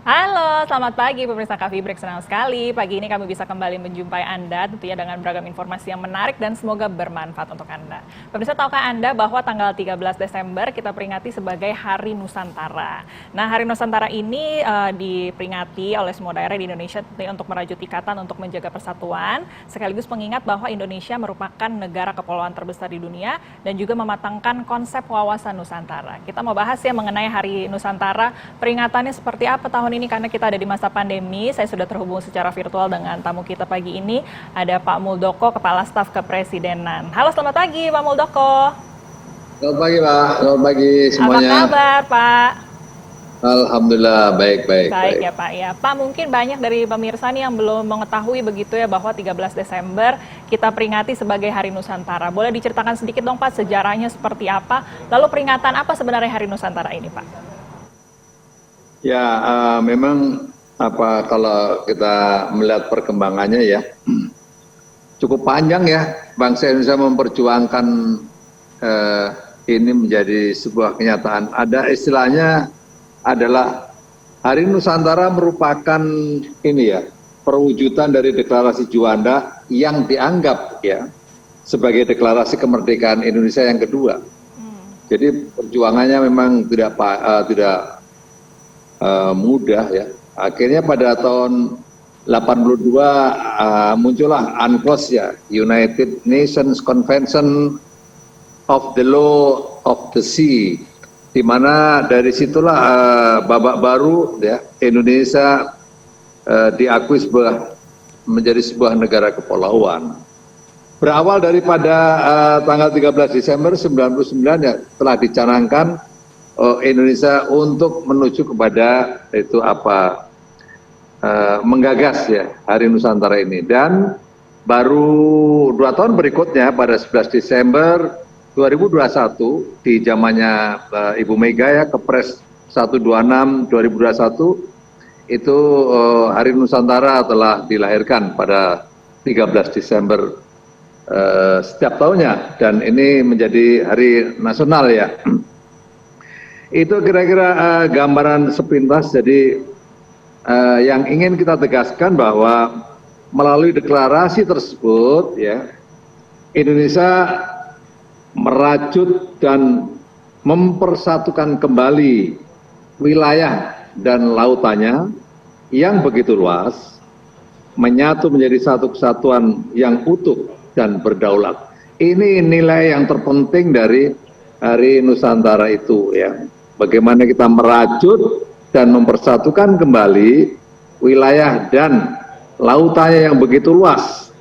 Halo, selamat pagi pemirsa Coffee Break. Senang sekali pagi ini kami bisa kembali menjumpai Anda tentunya dengan beragam informasi yang menarik dan semoga bermanfaat untuk Anda. Pemirsa, tahukah Anda bahwa tanggal 13 Desember kita peringati sebagai Hari Nusantara. Nah, Hari Nusantara ini diperingati oleh semua daerah di Indonesia tentunya untuk merajut ikatan untuk menjaga persatuan, sekaligus mengingat bahwa Indonesia merupakan negara kepulauan terbesar di dunia dan juga mematangkan konsep wawasan Nusantara. Kita mau bahas ya mengenai Hari Nusantara, peringatannya seperti apa tahun ini karena kita ada di masa pandemi. Saya sudah terhubung secara virtual dengan tamu kita pagi ini. Ada Pak Muldoko, Kepala Staf Kepresidenan. Halo, selamat pagi Pak Muldoko. Selamat pagi Pak, selamat pagi semuanya. Apa kabar Pak? Alhamdulillah baik-baik. Baik ya Pak ya. Pak, mungkin banyak dari pemirsa nih yang belum mengetahui begitu ya bahwa 13 Desember kita peringati sebagai Hari Nusantara. Boleh diceritakan sedikit dong Pak sejarahnya seperti apa? Lalu peringatan apa sebenarnya Hari Nusantara ini Pak? Ya, memang kalau kita melihat perkembangannya ya cukup panjang ya bangsa Indonesia memperjuangkan ini menjadi sebuah kenyataan. Ada istilahnya adalah Hari Nusantara merupakan ini ya perwujudan dari deklarasi Juanda yang dianggap ya sebagai deklarasi kemerdekaan Indonesia yang kedua. Jadi perjuangannya memang tidak mudah ya. Akhirnya pada tahun 82 muncullah UNCLOS ya, United Nations Convention of the Law of the Sea, di mana dari situlah babak baru ya Indonesia diakui menjadi sebuah negara kepulauan. Berawal daripada tanggal 13 Desember 99 ya telah dicanangkan Indonesia untuk menuju kepada menggagas ya Hari Nusantara ini, dan baru 2 tahun berikutnya pada 11 Desember 2021 di zamannya Ibu Mega ya, Kepres 126 2021 itu Hari Nusantara telah dilahirkan pada 13 Desember setiap tahunnya, dan ini menjadi hari nasional ya. Itu kira-kira gambaran sepintas. Jadi yang ingin kita tegaskan bahwa melalui deklarasi tersebut ya Indonesia merajut dan mempersatukan kembali wilayah dan lautannya yang begitu luas, menyatu menjadi satu kesatuan yang utuh dan berdaulat. Ini nilai yang terpenting dari Hari Nusantara itu ya. Bagaimana kita merajut dan mempersatukan kembali wilayah dan lautannya yang begitu luas,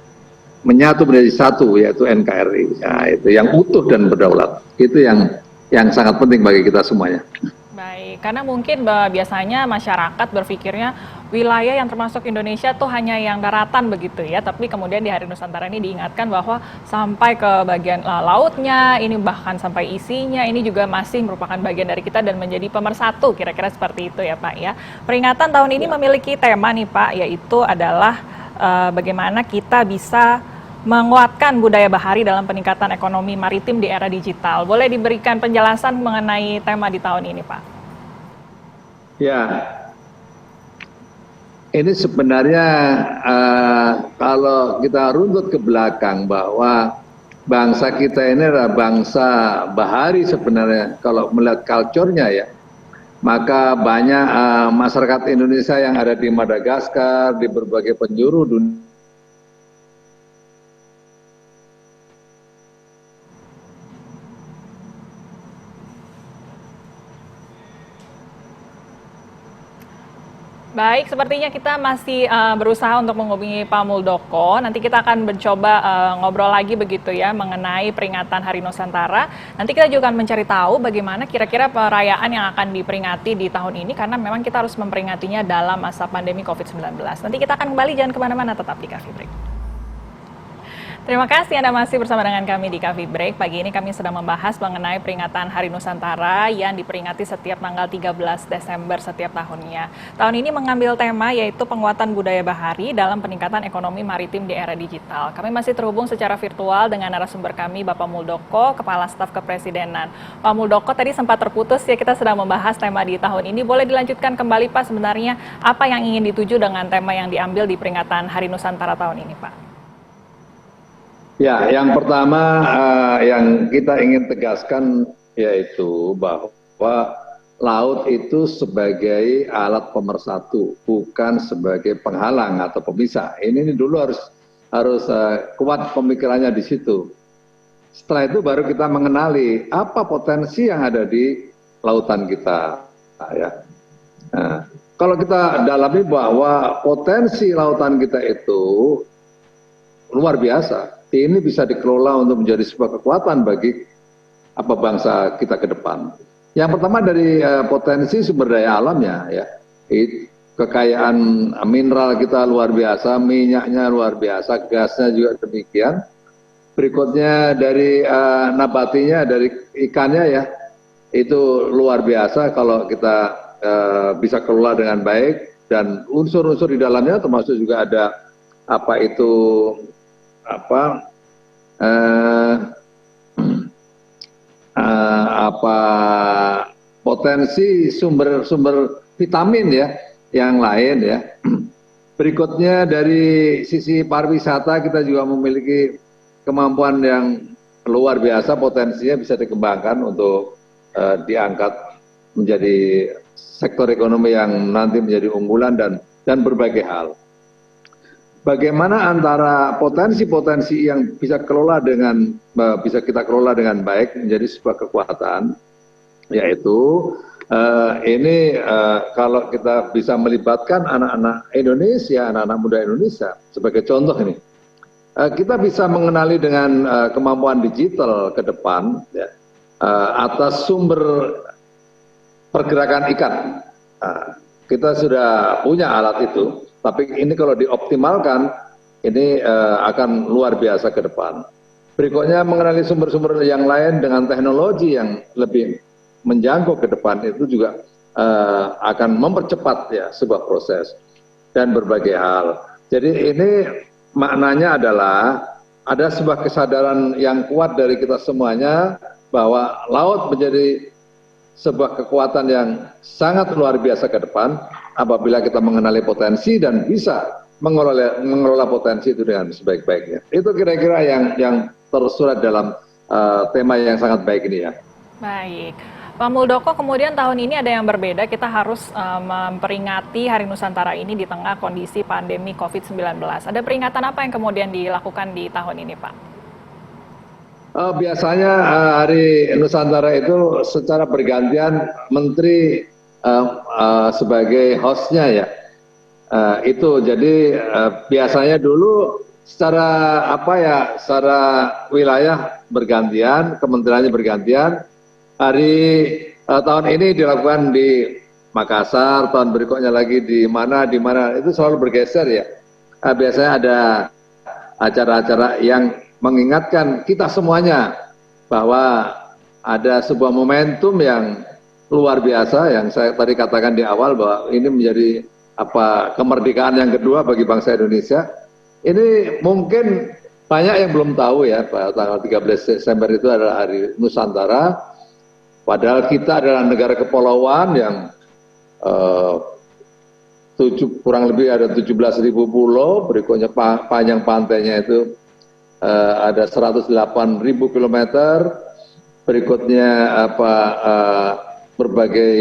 menyatu menjadi satu, yaitu NKRI. Ya, itu yang utuh dan berdaulat. Itu yang sangat penting bagi kita semuanya. Baik, karena mungkin biasanya masyarakat berpikirnya wilayah yang termasuk Indonesia tuh hanya yang daratan begitu ya, tapi kemudian di Hari Nusantara ini diingatkan bahwa sampai ke bagian lautnya, ini bahkan sampai isinya, ini juga masih merupakan bagian dari kita dan menjadi pemersatu, kira-kira seperti itu ya Pak ya. Peringatan tahun ini memiliki tema nih Pak, yaitu adalah bagaimana kita bisa menguatkan budaya bahari dalam peningkatan ekonomi maritim di era digital. Boleh diberikan penjelasan mengenai tema di tahun ini, Pak? Ya, ini sebenarnya kalau kita runtut ke belakang bahwa bangsa kita ini adalah bangsa bahari sebenarnya kalau melihat culture-nya ya. Maka banyak masyarakat Indonesia yang ada di Madagaskar, di berbagai penjuru dunia, Baik, sepertinya kita masih berusaha untuk menghubungi Pak Muldoko. Nanti kita akan mencoba ngobrol lagi begitu ya mengenai peringatan Hari Nusantara. Nanti kita juga akan mencari tahu bagaimana kira-kira perayaan yang akan diperingati di tahun ini, karena memang kita harus memperingatinya dalam masa pandemi COVID-19. Nanti kita akan kembali, jangan kemana-mana, tetap di Coffee Break. Terima kasih Anda masih bersama dengan kami di Coffee Break. Pagi ini kami sedang membahas mengenai peringatan Hari Nusantara yang diperingati setiap tanggal 13 Desember setiap tahunnya. Tahun ini mengambil tema yaitu penguatan budaya bahari dalam peningkatan ekonomi maritim di era digital. Kami masih terhubung secara virtual dengan narasumber kami, Bapak Muldoko, Kepala Staf Kepresidenan. Pak Muldoko, tadi sempat terputus ya, kita sedang membahas tema di tahun ini. Boleh dilanjutkan kembali Pak, sebenarnya apa yang ingin dituju dengan tema yang diambil di peringatan Hari Nusantara tahun ini Pak? Ya, yang pertama yang kita ingin tegaskan yaitu bahwa laut itu sebagai alat pemersatu, bukan sebagai penghalang atau pemisah. Ini dulu harus kuat pemikirannya di situ. Setelah itu baru kita mengenali apa potensi yang ada di lautan kita. Ya. Nah, kalau kita dalami bahwa potensi lautan kita itu luar biasa. Ini bisa dikelola untuk menjadi sebuah kekuatan bagi bangsa kita ke depan. Yang pertama dari potensi sumber daya alamnya, ya, kekayaan mineral kita luar biasa, minyaknya luar biasa, gasnya juga demikian. Berikutnya dari nabatinya, dari ikannya ya, itu luar biasa kalau kita bisa kelola dengan baik, dan unsur-unsur di dalamnya termasuk juga ada potensi sumber vitamin ya yang lain ya. Berikutnya dari sisi pariwisata kita juga memiliki kemampuan yang luar biasa, potensinya bisa dikembangkan untuk diangkat menjadi sektor ekonomi yang nanti menjadi unggulan dan berbagai hal. Bagaimana antara potensi-potensi yang bisa kita kelola dengan baik menjadi sebuah kekuatan, yaitu kalau kita bisa melibatkan anak-anak Indonesia, anak-anak muda Indonesia sebagai contoh ini, kita bisa mengenali dengan kemampuan digital ke depan ya, atas sumber pergerakan ikan. Kita sudah punya alat itu. Tapi ini kalau dioptimalkan, ini akan luar biasa ke depan. Berikutnya mengenali sumber-sumber yang lain dengan teknologi yang lebih menjangkau ke depan, itu juga akan mempercepat ya sebuah proses dan berbagai hal. Jadi ini maknanya adalah ada sebuah kesadaran yang kuat dari kita semuanya bahwa laut menjadi sebuah kekuatan yang sangat luar biasa ke depan apabila kita mengenali potensi dan bisa mengelola potensi itu dengan sebaik-baiknya. Itu kira-kira yang tersurat dalam tema yang sangat baik ini ya. Baik. Pak Muldoko, kemudian tahun ini ada yang berbeda, kita harus memperingati Hari Nusantara ini di tengah kondisi pandemi COVID-19. Ada peringatan apa yang kemudian dilakukan di tahun ini Pak? Biasanya Hari Nusantara itu secara bergantian menteri sebagai hostnya ya. Itu jadi biasanya dulu secara wilayah bergantian, kementeriannya bergantian. Tahun ini dilakukan di Makassar, tahun berikutnya lagi di mana itu selalu bergeser ya. Biasanya ada acara-acara yang mengingatkan kita semuanya bahwa ada sebuah momentum yang luar biasa yang saya tadi katakan di awal bahwa ini menjadi kemerdekaan yang kedua bagi bangsa Indonesia. Ini mungkin banyak yang belum tahu ya, pada tanggal 13 Desember itu adalah Hari Nusantara. Padahal kita adalah negara kepulauan yang kurang lebih ada 17.000 pulau, berikutnya panjang pantainya itu ada 108.000 kilometer, berikutnya berbagai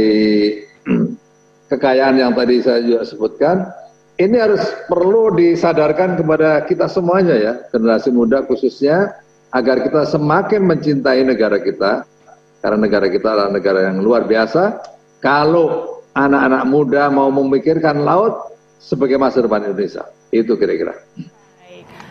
kekayaan yang tadi saya juga sebutkan. Ini harus perlu disadarkan kepada kita semuanya ya, generasi muda khususnya, agar kita semakin mencintai negara kita, karena negara kita adalah negara yang luar biasa. Kalau anak-anak muda mau memikirkan laut sebagai masa depan Indonesia, itu kira-kira.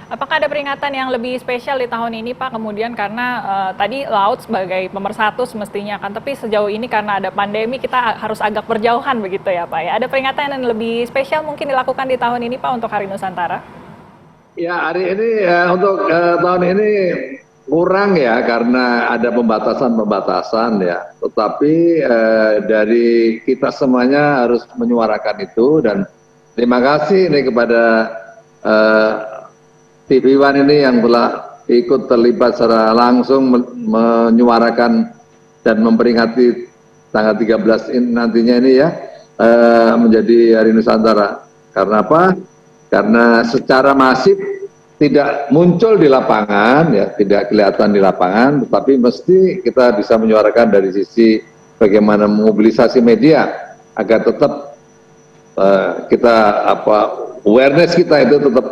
Apakah ada peringatan yang lebih spesial di tahun ini Pak? Kemudian karena tadi laut sebagai pemersatu semestinya kan, tapi sejauh ini karena ada pandemi kita harus agak berjauhan begitu ya Pak ya. Ada peringatan yang lebih spesial mungkin dilakukan di tahun ini Pak untuk Hari Nusantara? Ya, hari ini untuk tahun ini kurang ya karena ada pembatasan-pembatasan ya. Tetapi dari kita semuanya harus menyuarakan itu dan terima kasih nih kepada eh, TV One ini yang telah ikut terlibat secara langsung menyuarakan dan memperingati tanggal 13 ini nantinya ini ya menjadi Hari Nusantara. Karena apa? Karena secara masif tidak muncul di lapangan, ya tidak kelihatan di lapangan, tetapi mesti kita bisa menyuarakan dari sisi bagaimana mobilisasi media agar tetap kita awareness kita itu tetap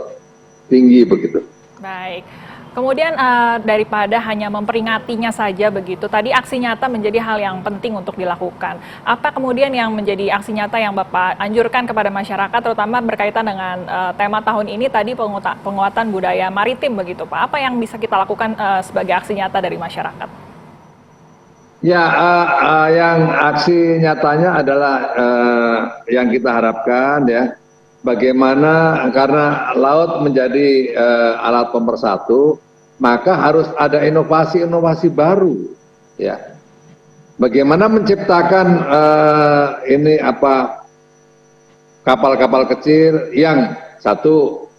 tinggi begitu. Baik. Kemudian daripada hanya memperingatinya saja begitu, tadi aksi nyata menjadi hal yang penting untuk dilakukan. Apa kemudian yang menjadi aksi nyata yang Bapak anjurkan kepada masyarakat, terutama berkaitan dengan tema tahun ini tadi penguatan budaya maritim begitu Pak? Apa yang bisa kita lakukan sebagai aksi nyata dari masyarakat? Ya, yang aksi nyatanya adalah yang kita harapkan ya, bagaimana karena laut menjadi alat pemersatu, maka harus ada inovasi-inovasi baru, ya. Bagaimana menciptakan ini kapal-kapal kecil yang satu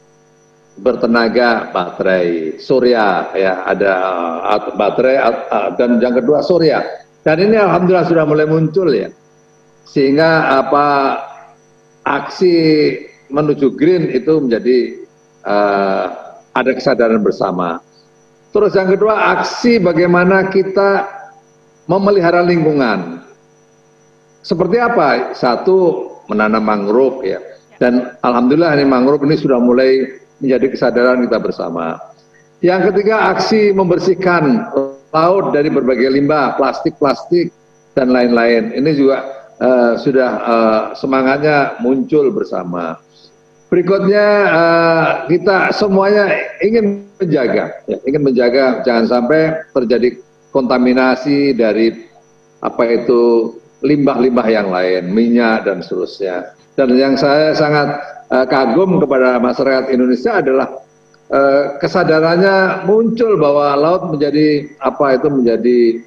bertenaga baterai surya, ya ada baterai dan yang kedua surya. Dan ini alhamdulillah sudah mulai muncul ya, sehingga aksi menuju green itu menjadi ada kesadaran bersama. Terus yang kedua, aksi bagaimana kita memelihara lingkungan. Seperti apa? Satu, menanam mangrove ya. Dan alhamdulillah ini mangrove ini sudah mulai menjadi kesadaran kita bersama. Yang ketiga, aksi membersihkan laut dari berbagai limbah, plastik-plastik dan lain-lain. Ini juga sudah semangatnya muncul bersama. Berikutnya kita semuanya ingin menjaga jangan sampai terjadi kontaminasi dari limbah-limbah yang lain, minyak dan seterusnya. Dan yang saya sangat kagum kepada masyarakat Indonesia adalah kesadarannya muncul bahwa laut menjadi menjadi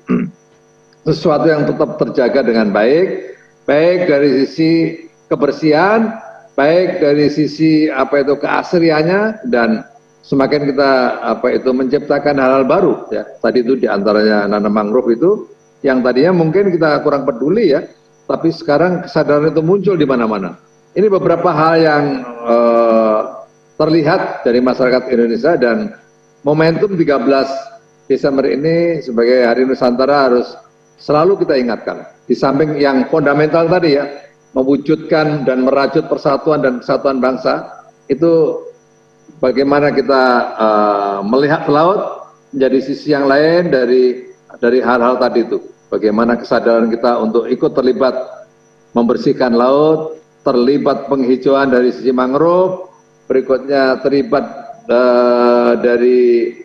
sesuatu yang tetap terjaga dengan baik dari sisi kebersihan, baik dari sisi keasriannya, dan semakin kita menciptakan hal-hal baru ya. Tadi itu diantaranya nanam mangrove itu yang tadinya mungkin kita kurang peduli ya, tapi sekarang kesadaran itu muncul di mana-mana. Ini beberapa hal yang terlihat dari masyarakat Indonesia, dan momentum 13 Desember ini sebagai Hari Nusantara harus selalu kita ingatkan. Di samping yang fundamental tadi ya, mewujudkan dan merajut persatuan dan kesatuan bangsa, itu bagaimana kita melihat laut menjadi sisi yang lain dari hal-hal tadi itu. Bagaimana kesadaran kita untuk ikut terlibat membersihkan laut, terlibat penghijauan dari sisi mangrove, berikutnya terlibat dari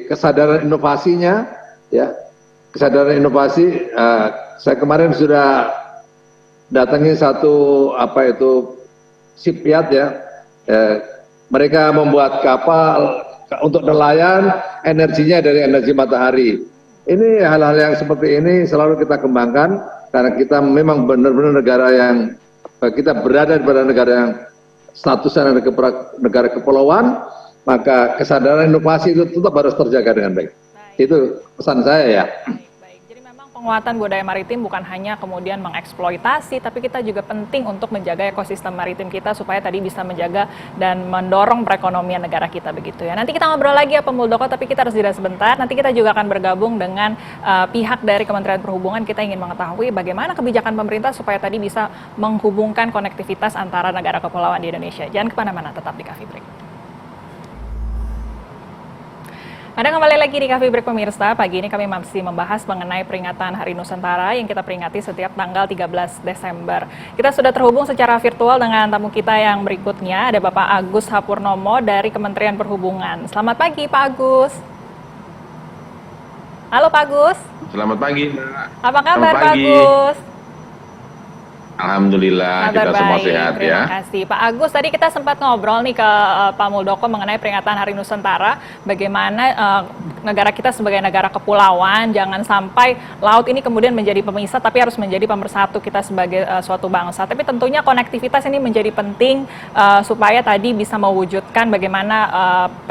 kesadaran inovasinya, ya, kesadaran inovasi. Saya kemarin sudah datangi satu shipyard ya, mereka membuat kapal untuk nelayan, energinya dari energi matahari. Ini hal-hal yang seperti ini selalu kita kembangkan karena kita memang benar-benar negara yang kita berada pada negara yang statusnya negara kepulauan, maka kesadaran inovasi itu tetap harus terjaga dengan baik. Itu pesan saya ya. Baik. Jadi memang penguatan budaya maritim bukan hanya kemudian mengeksploitasi, tapi kita juga penting untuk menjaga ekosistem maritim kita supaya tadi bisa menjaga dan mendorong perekonomian negara kita begitu ya. Nanti kita ngobrol lagi ya Pak Muldoko, tapi kita harus jeda sebentar. Nanti kita juga akan bergabung dengan pihak dari Kementerian Perhubungan. Kita ingin mengetahui bagaimana kebijakan pemerintah supaya tadi bisa menghubungkan konektivitas antara negara kepulauan di Indonesia. Jangan kemana-mana, tetap di Coffee Break. Anda kembali lagi di Coffee Break pemirsa. Pagi ini kami masih membahas mengenai peringatan Hari Nusantara yang kita peringati setiap tanggal 13 Desember. Kita sudah terhubung secara virtual dengan tamu kita yang berikutnya. Ada Bapak Agus Hapurnomo dari Kementerian Perhubungan. Selamat pagi Pak Agus. Halo Pak Agus. Selamat pagi. Apa kabar Pak Agus? Alhamdulillah kita Kabar semua baik, sehat terima ya. kasih. Pak Agus, tadi kita sempat ngobrol nih ke Pak Muldoko mengenai peringatan Hari Nusantara, bagaimana negara kita sebagai negara kepulauan, jangan sampai laut ini kemudian menjadi pemisah, tapi harus menjadi pemersatu kita sebagai suatu bangsa. Tapi tentunya konektivitas ini menjadi penting supaya tadi bisa mewujudkan bagaimana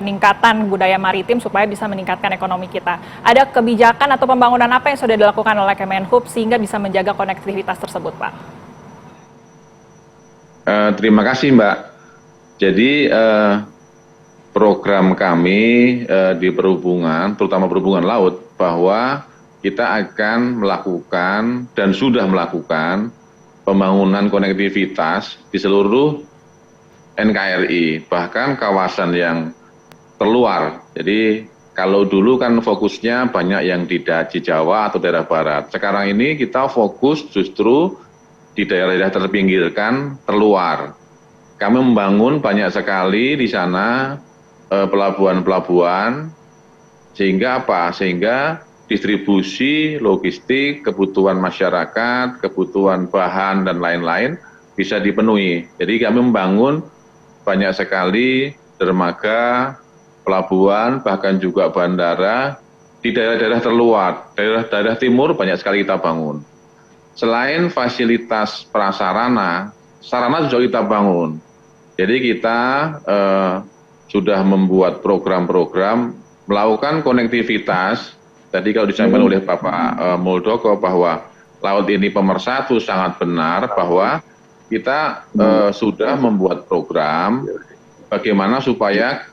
peningkatan budaya maritim supaya bisa meningkatkan ekonomi kita. Ada kebijakan atau pembangunan apa yang sudah dilakukan oleh Kemenhub sehingga bisa menjaga konektivitas tersebut, Pak? Terima kasih Mbak. Jadi program kami di perhubungan, terutama perhubungan laut, bahwa kita akan melakukan dan sudah melakukan pembangunan konektivitas di seluruh NKRI, bahkan kawasan yang terluar. Jadi kalau dulu kan fokusnya banyak yang di Jawa atau daerah barat. Sekarang ini kita fokus justru di daerah-daerah terpinggirkan, terluar. Kami membangun banyak sekali di sana pelabuhan-pelabuhan, sehingga apa? Sehingga distribusi logistik, kebutuhan masyarakat, kebutuhan bahan dan lain-lain bisa dipenuhi. Jadi kami membangun banyak sekali dermaga, pelabuhan, bahkan juga bandara di daerah-daerah terluar. Daerah-daerah timur banyak sekali kita bangun. Selain fasilitas prasarana, sarana juga kita bangun. Jadi kita sudah membuat program-program melakukan konektivitas. Tadi kalau disampaikan oleh Bapak Muldoko bahwa laut ini pemersatu sangat benar, bahwa kita sudah membuat program bagaimana supaya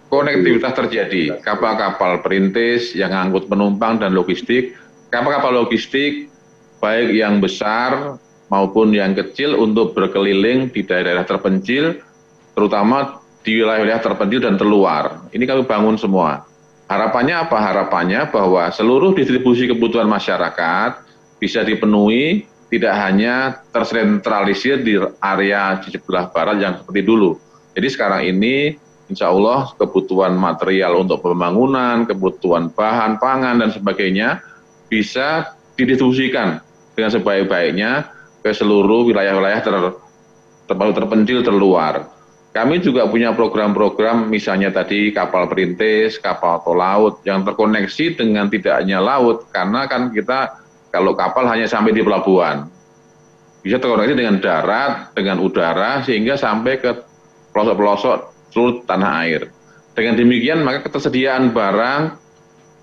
konektivitas terjadi. Kapal-kapal perintis yang angkut penumpang dan logistik, kapal-kapal logistik baik yang besar maupun yang kecil untuk berkeliling di daerah-daerah terpencil, terutama di wilayah-wilayah terpencil dan terluar. Ini kami bangun semua. Harapannya apa? Harapannya bahwa seluruh distribusi kebutuhan masyarakat bisa dipenuhi, tidak hanya tersentralisir di area di sebelah barat yang seperti dulu. Jadi sekarang ini insya Allah kebutuhan material untuk pembangunan, kebutuhan bahan pangan dan sebagainya bisa didistribusikan dengan sebaik-baiknya ke seluruh wilayah-wilayah terpencil terluar. Kami juga punya program-program misalnya tadi kapal perintis, kapal tol laut yang terkoneksi dengan tidak hanya laut, karena kan kita kalau kapal hanya sampai di pelabuhan, bisa terkoneksi dengan darat, dengan udara, sehingga sampai ke pelosok-pelosok seluruh tanah air. Dengan demikian maka ketersediaan barang,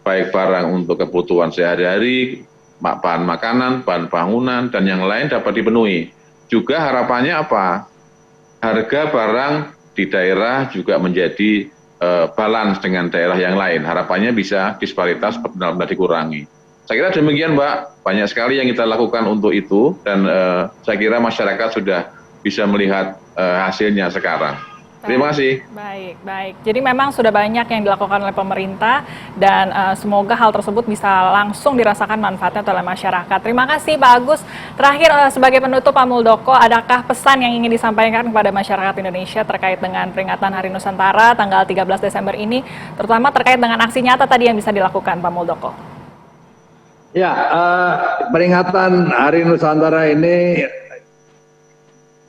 baik barang untuk kebutuhan sehari-hari, bahan makanan, bahan bangunan, dan yang lain dapat dipenuhi. Juga harapannya apa? Harga barang di daerah juga menjadi balance dengan daerah yang lain. Harapannya bisa disparitas benar-benar dikurangi. Saya kira demikian Mbak, banyak sekali yang kita lakukan untuk itu, dan saya kira masyarakat sudah bisa melihat hasilnya sekarang. Terima kasih. Baik, baik. Jadi memang sudah banyak yang dilakukan oleh pemerintah dan semoga hal tersebut bisa langsung dirasakan manfaatnya oleh masyarakat. Terima kasih Pak Agus. Terakhir sebagai penutup Pak Muldoko, adakah pesan yang ingin disampaikan kepada masyarakat Indonesia terkait dengan peringatan Hari Nusantara tanggal 13 Desember ini, terutama terkait dengan aksi nyata tadi yang bisa dilakukan Pak Muldoko? Ya, peringatan Hari Nusantara ini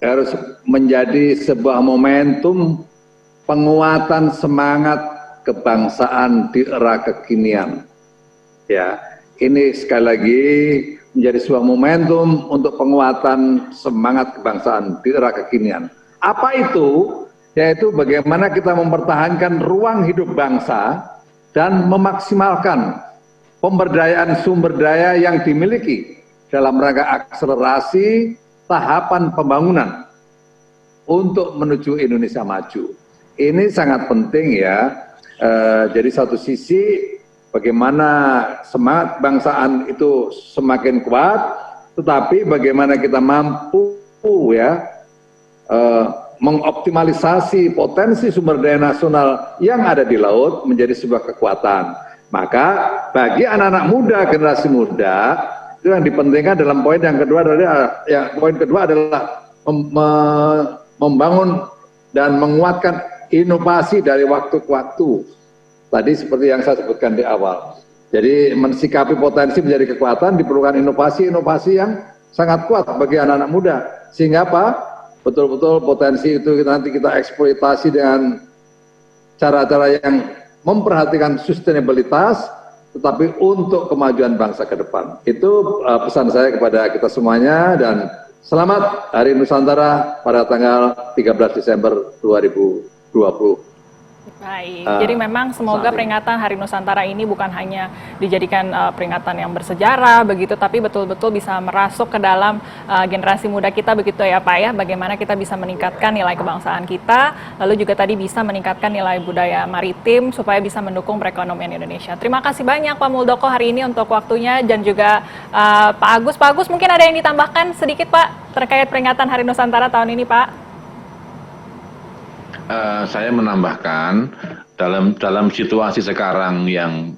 harus menjadi sebuah momentum penguatan semangat kebangsaan di era kekinian. Ya, ini sekali lagi menjadi sebuah momentum untuk penguatan semangat kebangsaan di era kekinian. Apa itu? Yaitu bagaimana kita mempertahankan ruang hidup bangsa dan memaksimalkan pemberdayaan sumber daya yang dimiliki dalam rangka akselerasi tahapan pembangunan untuk menuju Indonesia maju. Ini sangat penting ya. Jadi satu sisi bagaimana semangat bangsaan itu semakin kuat, tetapi bagaimana kita mampu ya mengoptimalisasi potensi sumber daya nasional yang ada di laut menjadi sebuah kekuatan. Maka bagi anak-anak muda, generasi muda, itu yang dipentingkan dalam poin yang kedua adalah membangun dan menguatkan inovasi dari waktu ke waktu. Tadi seperti yang saya sebutkan di awal. Jadi mensikapi potensi menjadi kekuatan diperlukan inovasi-inovasi yang sangat kuat bagi anak-anak muda. Sehingga apa? Betul-betul potensi itu nanti kita eksploitasi dengan cara-cara yang memperhatikan sustainabilitas, tetapi untuk kemajuan bangsa ke depan. Itu pesan saya kepada kita semuanya, dan selamat Hari Nusantara pada tanggal 13 Desember 2020. Baik, jadi memang semoga peringatan Hari Nusantara ini bukan hanya dijadikan peringatan yang bersejarah begitu, tapi betul-betul bisa merasuk ke dalam generasi muda kita begitu ya Pak ya, bagaimana kita bisa meningkatkan nilai kebangsaan kita, lalu juga tadi bisa meningkatkan nilai budaya maritim supaya bisa mendukung perekonomian Indonesia. Terima kasih banyak Pak Muldoko hari ini untuk waktunya, dan juga Pak Agus. Pak Agus, mungkin ada yang ditambahkan sedikit Pak terkait peringatan Hari Nusantara tahun ini Pak? Saya menambahkan dalam situasi sekarang yang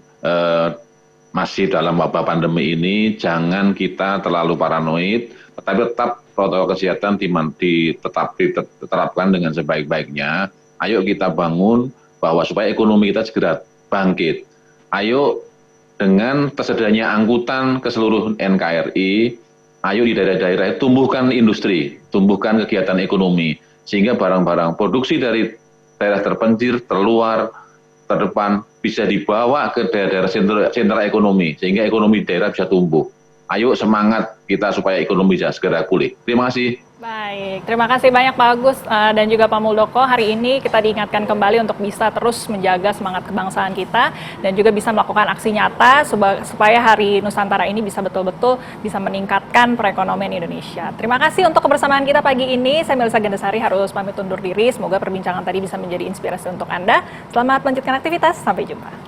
masih dalam wabah pandemi ini, jangan kita terlalu paranoid, tetapi tetap protokol kesehatan tetap diterapkan dengan sebaik-baiknya. Ayo kita bangun bahwa supaya ekonomi kita segera bangkit. Ayo dengan tersedianya angkutan ke seluruh NKRI, ayo di daerah-daerah tumbuhkan industri, tumbuhkan kegiatan ekonomi, sehingga barang-barang produksi dari daerah terpencil, terluar, terdepan bisa dibawa ke daerah-daerah sentra ekonomi, sehingga ekonomi daerah bisa tumbuh. Ayo semangat kita supaya ekonomi bisa segera pulih. Terima kasih. Baik, terima kasih banyak Pak Agus dan juga Pak Muldoko. Hari ini kita diingatkan kembali untuk bisa terus menjaga semangat kebangsaan kita dan juga bisa melakukan aksi nyata supaya Hari Nusantara ini bisa betul-betul bisa meningkatkan perekonomian Indonesia. Terima kasih untuk kebersamaan kita pagi ini. Saya Melisa Gandasari harus pamit undur diri. Semoga perbincangan tadi bisa menjadi inspirasi untuk Anda. Selamat melanjutkan aktivitas. Sampai jumpa.